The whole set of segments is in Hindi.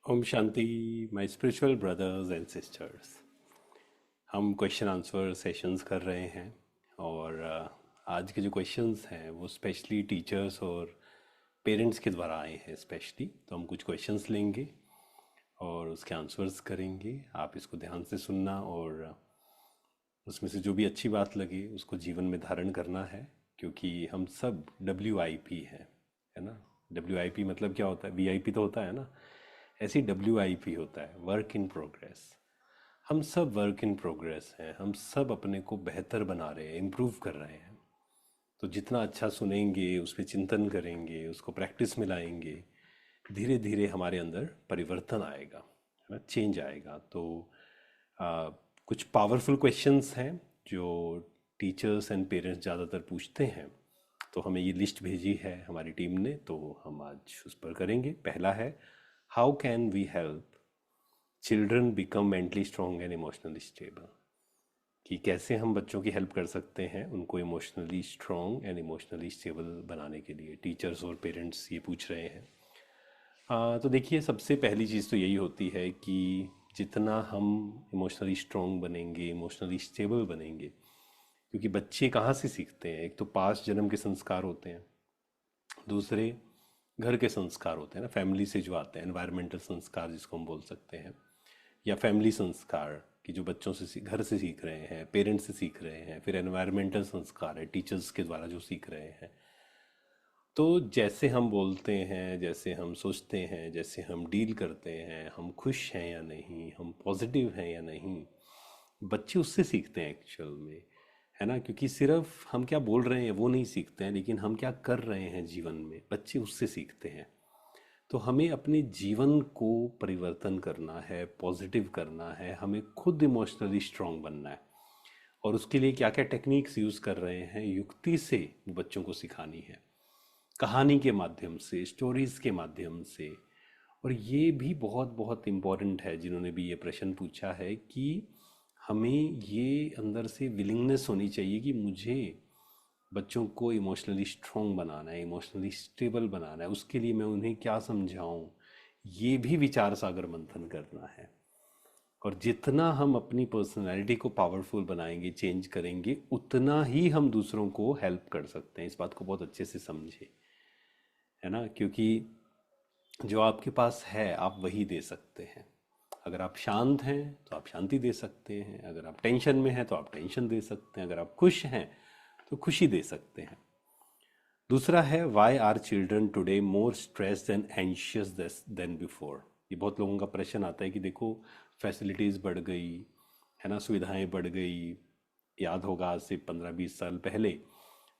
ओम शांति my spiritual brothers and sisters. हम क्वेश्चन आंसर सेशंस कर रहे हैं और आज के जो क्वेश्चंस हैं वो स्पेशली टीचर्स और पेरेंट्स के द्वारा आए हैं स्पेशली। तो हम कुछ क्वेश्चंस लेंगे और उसके आंसर्स करेंगे। आप इसको ध्यान से सुनना और उसमें से जो भी अच्छी बात लगे उसको जीवन में धारण करना है, क्योंकि हम सब WIP है ना। WIP मतलब क्या होता है? VIP तो होता है ना, ऐसी WIP होता है, वर्क इन प्रोग्रेस। हम सब वर्क इन प्रोग्रेस हैं, हम सब अपने को बेहतर बना रहे हैं, इम्प्रूव कर रहे हैं। तो जितना अच्छा सुनेंगे, उस पर चिंतन करेंगे, उसको प्रैक्टिस में लाएंगे, धीरे धीरे हमारे अंदर परिवर्तन आएगा, है ना, चेंज आएगा। तो आ, कुछ पावरफुल क्वेश्चंस हैं जो टीचर्स एंड पेरेंट्स ज़्यादातर पूछते हैं। तो हमें ये लिस्ट भेजी है हमारी टीम ने, तो हम आज उस पर करेंगे। पहला है, how can we help children become mentally strong and emotionally stable. कि कैसे हम बच्चों की हेल्प कर सकते हैं उनको emotionally strong and emotionally stable बनाने के लिए। टीचर्स और पेरेंट्स ये पूछ रहे हैं। तो देखिए, सबसे पहली चीज़ तो यही होती है कि जितना हम इमोशनली स्ट्रॉन्ग बनेंगे, इमोशनली स्टेबल बनेंगे, क्योंकि बच्चे कहाँ से सीखते हैं? एक तो पास्ट जन्म के संस्कार होते हैं, दूसरे घर के संस्कार होते हैं ना, फैमिली से जो आते हैं, एनवायरमेंटल संस्कार जिसको हम बोल सकते हैं, या फैमिली संस्कार कि जो बच्चों से घर से सीख रहे हैं, पेरेंट्स से सीख रहे हैं, फिर एनवायरमेंटल संस्कार है, टीचर्स के द्वारा जो सीख रहे हैं। तो जैसे हम बोलते हैं, जैसे हम सोचते हैं, जैसे हम डील करते हैं, हम खुश हैं या नहीं, हम पॉजिटिव हैं या नहीं, बच्चे उससे सीखते हैं एक्चुअल में, है ना। क्योंकि सिर्फ हम क्या बोल रहे हैं वो नहीं सीखते हैं, लेकिन हम क्या कर रहे हैं जीवन में, बच्चे उससे सीखते हैं। तो हमें अपने जीवन को परिवर्तन करना है, पॉजिटिव करना है, हमें खुद इमोशनली स्ट्रांग बनना है। और उसके लिए क्या क्या टेक्निक्स यूज़ कर रहे हैं, युक्ति से बच्चों को सिखानी है, कहानी के माध्यम से, स्टोरीज के माध्यम से। और ये भी बहुत बहुत इम्पोर्टेंट है, जिन्होंने भी ये प्रश्न पूछा है, कि हमें ये अंदर से विलिंगनेस होनी चाहिए कि मुझे बच्चों को इमोशनली स्ट्रॉन्ग बनाना है, इमोशनली स्टेबल बनाना है। उसके लिए मैं उन्हें क्या समझाऊं, ये भी विचार सागर मंथन करना है। और जितना हम अपनी पर्सनैलिटी को पावरफुल बनाएंगे, चेंज करेंगे, उतना ही हम दूसरों को हेल्प कर सकते हैं। इस बात को बहुत अच्छे से समझे, है ना। क्योंकि जो आपके पास है आप वही दे सकते हैं। अगर आप शांत हैं तो आप शांति दे सकते हैं, अगर आप टेंशन में हैं तो आप टेंशन दे सकते हैं, अगर आप खुश हैं तो खुशी दे सकते हैं। दूसरा है, why are children today more stressed and anxious than before. ये बहुत लोगों का प्रश्न आता है कि देखो, फैसिलिटीज़ बढ़ गई, है ना, सुविधाएं बढ़ गई। याद होगा आज से 15-20 साल पहले,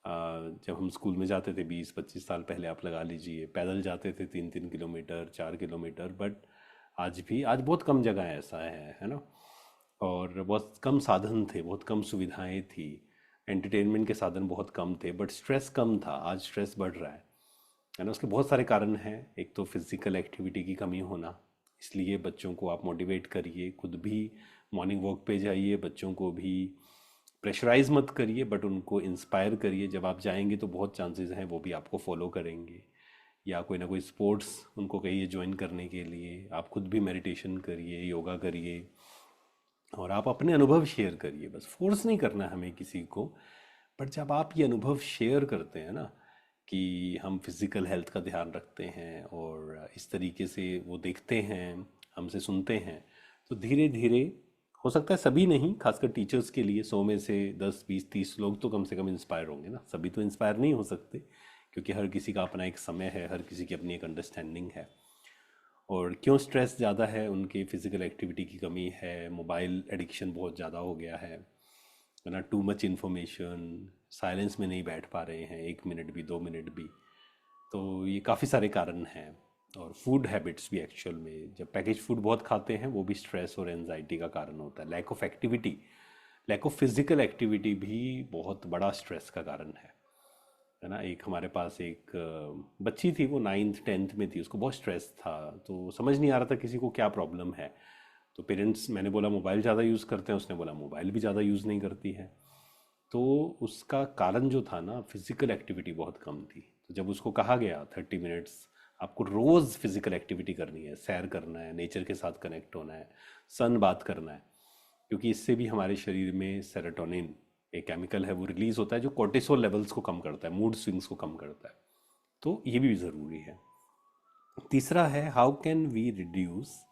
जब हम स्कूल में जाते थे, 20-25 साल पहले आप लगा लीजिए, पैदल जाते थे 3-3 किलोमीटर, 4 किलोमीटर। बट आज बहुत कम जगह ऐसा है ना। और बहुत कम साधन थे, बहुत कम सुविधाएं थी, एंटरटेनमेंट के साधन बहुत कम थे, बट स्ट्रेस कम था। आज स्ट्रेस बढ़ रहा है ना। उसके बहुत सारे कारण हैं। एक तो फिजिकल एक्टिविटी की कमी होना, इसलिए बच्चों को आप मोटिवेट करिए, खुद भी मॉर्निंग वॉक पे जाइए, बच्चों को भी प्रेशराइज मत करिए, बट उनको इंस्पायर करिए। जब आप जाएंगे तो बहुत चांसेस हैं वो भी आपको फॉलो करेंगे। या कोई ना कोई स्पोर्ट्स उनको कहिए ज्वाइन करने के लिए। आप खुद भी मेडिटेशन करिए, योगा करिए, और आप अपने अनुभव शेयर करिए। बस फोर्स नहीं करना है हमें किसी को, बट जब आप ये अनुभव शेयर करते हैं ना, कि हम फिज़िकल हेल्थ का ध्यान रखते हैं और इस तरीके से वो देखते हैं, हमसे सुनते हैं, तो धीरे धीरे, हो सकता है सभी नहीं, खासकर टीचर्स के लिए 100 में से 10, 20, 30 लोग तो कम से कम इंस्पायर होंगे ना। सभी तो इंस्पायर नहीं हो सकते, क्योंकि हर किसी का अपना एक समय है, हर किसी की अपनी एक अंडरस्टैंडिंग है। और क्यों स्ट्रेस ज़्यादा है? उनकी फ़िज़िकल एक्टिविटी की कमी है, मोबाइल एडिक्शन बहुत ज़्यादा हो गया है ना, टू मच इन्फॉर्मेशन, साइलेंस में नहीं बैठ पा रहे हैं 1 मिनट भी, 2 मिनट भी। तो ये काफ़ी सारे कारण हैं। और फूड हैबिट्स भी एक्चुअल में, जब पैकेज फूड बहुत खाते हैं, वो भी स्ट्रेस और एनजाइटी का कारण होता है। Lack of activity, lack of physical activity भी बहुत बड़ा स्ट्रेस का कारण है ना। एक हमारे पास एक बच्ची थी, वो 9th 10th में थी, उसको बहुत स्ट्रेस था, तो समझ नहीं आ रहा था किसी को क्या प्रॉब्लम है। तो पेरेंट्स, मैंने बोला मोबाइल ज़्यादा यूज़ करते हैं, उसने बोला मोबाइल भी ज़्यादा यूज़ नहीं करती है। तो उसका कारण जो था ना, फिजिकल एक्टिविटी बहुत कम थी। तो जब उसको कहा गया 30 मिनट्स आपको रोज़ फिजिकल एक्टिविटी करनी है, सैर करना है, नेचर के साथ कनेक्ट होना है, सन बात करना है, क्योंकि इससे भी हमारे शरीर में सेरोटोनिन एक केमिकल है वो रिलीज होता है जो कोर्टिसोल लेवल्स को कम करता है, मूड स्विंग्स को कम करता है। तो ये भी ज़रूरी है। तीसरा है, how can we reduce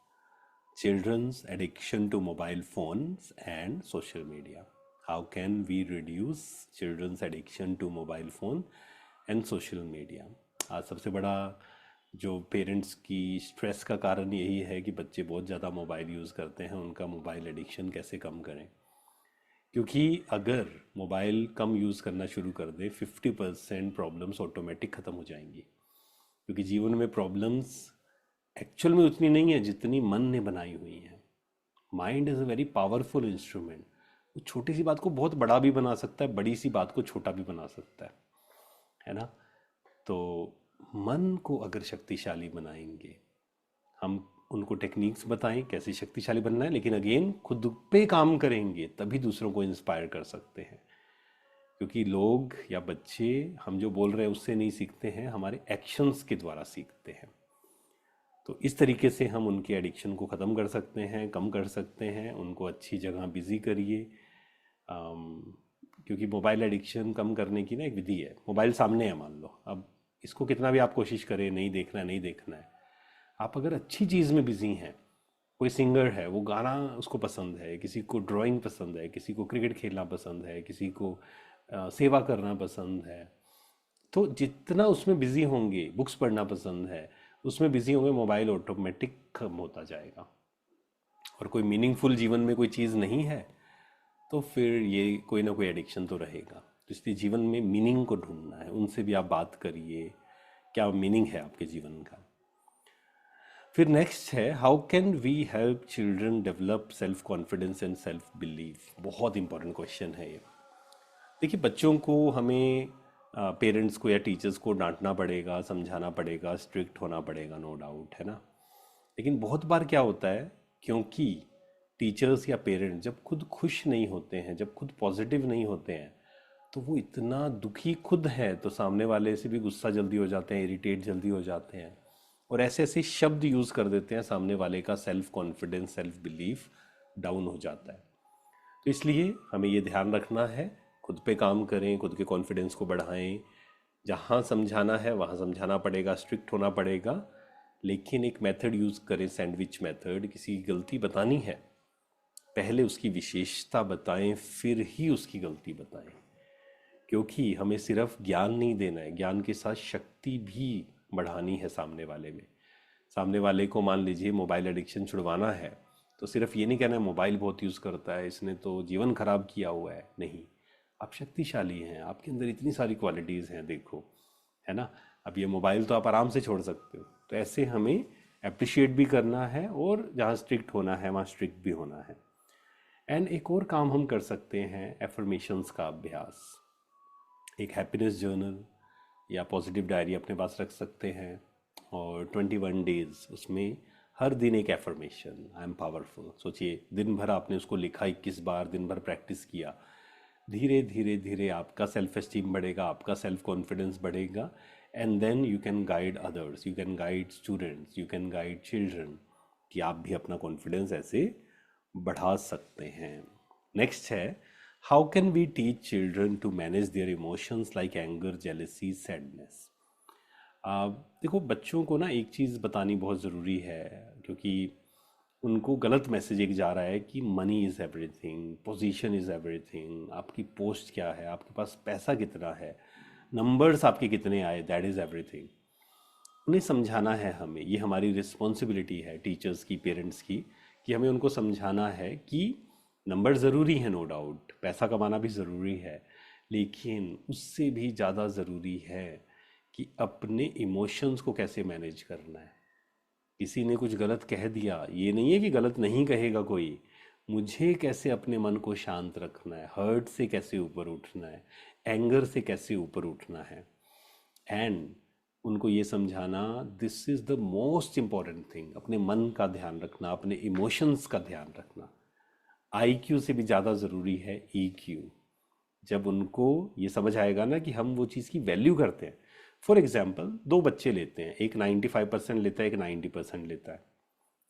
children's addiction to mobile phones and social media? How can we reduce children's addiction to mobile phone and social media? आज सबसे बड़ा जो पेरेंट्स की स्ट्रेस का कारण यही है कि बच्चे बहुत ज़्यादा मोबाइल यूज़ करते हैं। उनका मोबाइल एडिक्शन कैसे कम करें, क्योंकि अगर मोबाइल कम यूज़ करना शुरू कर दे 50% प्रॉब्लम्स ऑटोमेटिक ख़त्म हो जाएंगी। क्योंकि जीवन में प्रॉब्लम्स एक्चुअल में उतनी नहीं है जितनी मन ने बनाई हुई है। Mind is a very powerful instrument. वो छोटी सी बात को बहुत बड़ा भी बना सकता है, बड़ी सी बात को छोटा भी बना सकता है ना। तो मन को अगर शक्तिशाली बनाएंगे, हम उनको टेक्निक्स बताएं कैसे शक्तिशाली बनना है, लेकिन अगेन खुद पे काम करेंगे तभी दूसरों को इंस्पायर कर सकते हैं। क्योंकि लोग या बच्चे हम जो बोल रहे हैं उससे नहीं सीखते हैं, हमारे एक्शंस के द्वारा सीखते हैं। तो इस तरीके से हम उनके एडिक्शन को ख़त्म कर सकते हैं, कम कर सकते हैं। उनको अच्छी जगह बिज़ी करिए, क्योंकि मोबाइल एडिक्शन कम करने की ना एक विधि है। मोबाइल सामने है, मान लो, अब इसको कितना भी आप कोशिश करें, नहीं देखना है, नहीं देखना है। आप अगर अच्छी चीज़ में बिज़ी हैं, कोई सिंगर है, वो गाना उसको पसंद है, किसी को ड्राइंग पसंद है, किसी को क्रिकेट खेलना पसंद है, किसी को सेवा करना पसंद है, तो जितना उसमें बिज़ी होंगे, बुक्स पढ़ना पसंद है, उसमें बिज़ी होंगे, मोबाइल ऑटोमेटिक कम होता जाएगा। और कोई मीनिंगफुल जीवन में कोई चीज़ नहीं है तो फिर ये कोई ना कोई एडिक्शन तो रहेगा। तो इसलिए जीवन में मीनिंग को ढूंढना है। उनसे भी आप बात करिए, क्या मीनिंग है आपके जीवन का। फिर नेक्स्ट है, how can we help children develop self confidence and self belief. बहुत इंपॉर्टेंट क्वेश्चन है ये। देखिए, बच्चों को हमें पेरेंट्स को या टीचर्स को डांटना पड़ेगा, समझाना पड़ेगा, स्ट्रिक्ट होना पड़ेगा, नो डाउट, है ना। लेकिन बहुत बार क्या होता है, क्योंकि टीचर्स या पेरेंट्स जब खुद खुश नहीं होते हैं, जब खुद पॉजिटिव नहीं होते हैं, तो वो इतना दुखी खुद है तो सामने वाले से भी गुस्सा जल्दी हो जाते हैं, इरिटेट जल्दी हो जाते हैं, और ऐसे ऐसे शब्द यूज़ कर देते हैं, सामने वाले का self confidence, self belief down हो जाता है। तो इसलिए हमें ये ध्यान रखना है, खुद पे काम करें, खुद के कॉन्फिडेंस को बढ़ाएं। जहाँ समझाना है वहाँ समझाना पड़ेगा, स्ट्रिक्ट होना पड़ेगा, लेकिन एक मेथड यूज़ करें, सैंडविच मेथड। किसी की गलती बतानी है, पहले उसकी विशेषता बताएं, फिर ही उसकी गलती बताएं। क्योंकि हमें सिर्फ ज्ञान नहीं देना है, ज्ञान के साथ शक्ति भी बढ़ानी है सामने वाले में। सामने वाले को मान लीजिए मोबाइल एडिक्शन छुड़वाना है, तो सिर्फ ये नहीं कहना है मोबाइल बहुत यूज़ करता है, इसने तो जीवन खराब किया हुआ है। नहीं, आप शक्तिशाली हैं, आपके अंदर इतनी सारी क्वालिटीज़ हैं, देखो, है ना। अब ये मोबाइल तो आप आराम से छोड़ सकते हो। तो ऐसे हमें अप्रिशिएट भी करना है, और जहाँ स्ट्रिक्ट होना है वहाँ स्ट्रिक्ट भी होना है। एंड एक और काम हम कर सकते हैं, एफर्मेशंस का अभ्यास। एक हैप्पीनेस जर्नल या पॉजिटिव डायरी अपने पास रख सकते हैं, और 21 डेज उसमें हर दिन एक एफर्मेशन, आई एम पावरफुल। सोचिए, दिन भर आपने उसको लिखा 21 बार, दिन भर प्रैक्टिस किया, धीरे धीरे धीरे आपका सेल्फ एस्टीम बढ़ेगा, आपका सेल्फ कॉन्फिडेंस बढ़ेगा। And then you can guide others, you can guide students, you can guide children, कि आप भी अपना कॉन्फिडेंस ऐसे बढ़ा सकते हैं। नेक्स्ट है, how can we teach children to manage their emotions like anger, jealousy, sadness. देखो, बच्चों को ना एक चीज़ बतानी बहुत ज़रूरी है, क्योंकि उनको गलत मैसेज एक जा रहा है कि money is everything, position is everything, आपकी पोस्ट क्या है, आपके पास पैसा कितना है, नंबर्स आपके कितने आए, दैट इज़ एवरीथिंग। उन्हें समझाना है हमें, ये हमारी रिस्पॉन्सिबिलिटी है टीचर्स की, पेरेंट्स की, कि हमें उनको समझाना है कि नंबर ज़रूरी है, नो डाउट, पैसा कमाना भी ज़रूरी है, लेकिन उससे भी ज़्यादा ज़रूरी है कि अपने इमोशंस को कैसे मैनेज करना है। किसी ने कुछ गलत कह दिया, ये नहीं है कि गलत नहीं कहेगा कोई, मुझे कैसे अपने मन को शांत रखना है, हर्ट से कैसे ऊपर उठना है, एंगर से कैसे ऊपर उठना है। एंड उनको ये समझाना, this is the most important thing, अपने मन का ध्यान रखना, अपने इमोशंस का ध्यान रखना। आईक्यू से भी ज़्यादा ज़रूरी है ईक्यू। जब उनको ये समझ आएगा ना कि हम वो चीज़ की वैल्यू करते हैं, फॉर एग्जाम्पल दो बच्चे लेते हैं, एक 95% लेता है, एक 90% लेता है,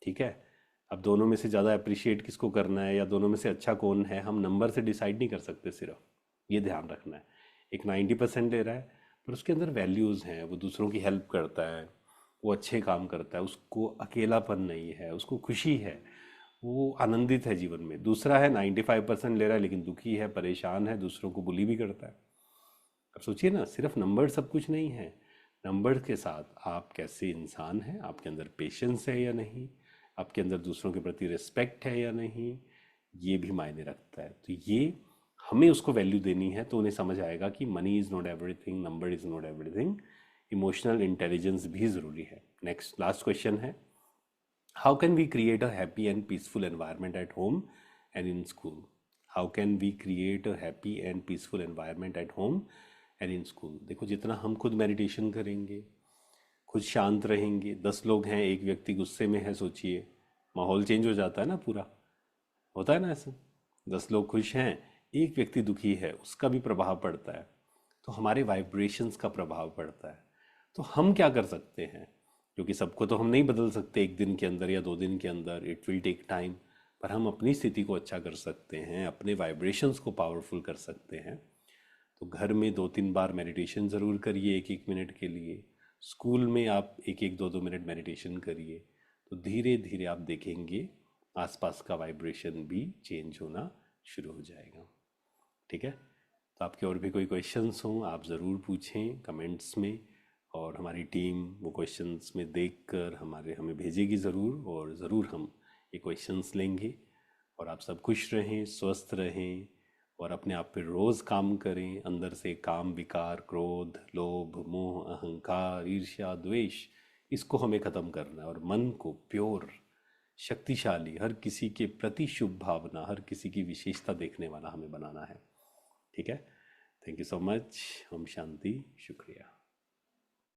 ठीक है। अब दोनों में से ज़्यादा अप्रिशिएट किसको करना है या दोनों में से अच्छा कौन है, हम नंबर से डिसाइड नहीं कर सकते सिर्फ, ये ध्यान रखना है। एक 90% ले रहा है पर उसके अंदर वैल्यूज़ हैं, वो दूसरों की हेल्प करता है, वो अच्छे काम करता है, उसको अकेलापन नहीं है, उसको खुशी है, वो आनंदित है जीवन में। दूसरा है 95% ले रहा है लेकिन दुखी है, परेशान है, दूसरों को बुली भी करता है। अब सोचिए ना, सिर्फ नंबर सब कुछ नहीं है, नंबर के साथ आप कैसे इंसान हैं, आपके अंदर पेशेंस है या नहीं, आपके अंदर दूसरों के प्रति रिस्पेक्ट है या नहीं, ये भी मायने रखता है। तो ये हमें उसको वैल्यू देनी है, तो उन्हें समझ आएगा कि money is not everything, number is not everything, emotional intelligence भी ज़रूरी है। नेक्स्ट लास्ट क्वेश्चन है, how can we create a happy and peaceful environment at home and in school? How can we create a happy and peaceful environment at home and in school? देखो, जितना हम खुद मेडिटेशन करेंगे, खुद शांत रहेंगे, 10 लोग हैं, एक व्यक्ति गुस्से में है, सोचिए माहौल चेंज हो जाता है ना पूरा, होता है ना ऐसा। 10 लोग खुश हैं, एक व्यक्ति दुखी है, उसका भी प्रभाव पड़ता है, तो हमारे वाइब्रेशंस का प्रभाव पड़ता है। तो हम क्या कर सकते हैं, क्योंकि सबको तो हम नहीं बदल सकते एक दिन के अंदर या 2 दिन के अंदर, इट विल टेक टाइम, पर हम अपनी स्थिति को अच्छा कर सकते हैं, अपने वाइब्रेशंस को पावरफुल कर सकते हैं। तो घर में 2-3 बार मेडिटेशन ज़रूर करिए, 1-1 मिनट के लिए। स्कूल में आप 1-1, 2-2 मिनट मेडिटेशन करिए, तो धीरे धीरे आप देखेंगे आसपास का वाइब्रेशन भी चेंज होना शुरू हो जाएगा। ठीक है, तो आपके और भी कोई क्वेश्चंस हों आप ज़रूर पूछें कमेंट्स में, और हमारी टीम वो क्वेश्चंस में देखकर हमें भेजेगी ज़रूर, और ज़रूर हम ये क्वेश्चंस लेंगे। और आप सब खुश रहें, स्वस्थ रहें, और अपने आप पे रोज़ काम करें। अंदर से काम, विकार, क्रोध, लोभ, मोह, अहंकार, ईर्ष्या, द्वेष, इसको हमें ख़त्म करना है, और मन को प्योर, शक्तिशाली, हर किसी के प्रति शुभ भावना, हर किसी की विशेषता देखने वाला हमें बनाना है। ठीक है, thank you so much. Om Shanti, शुक्रिया।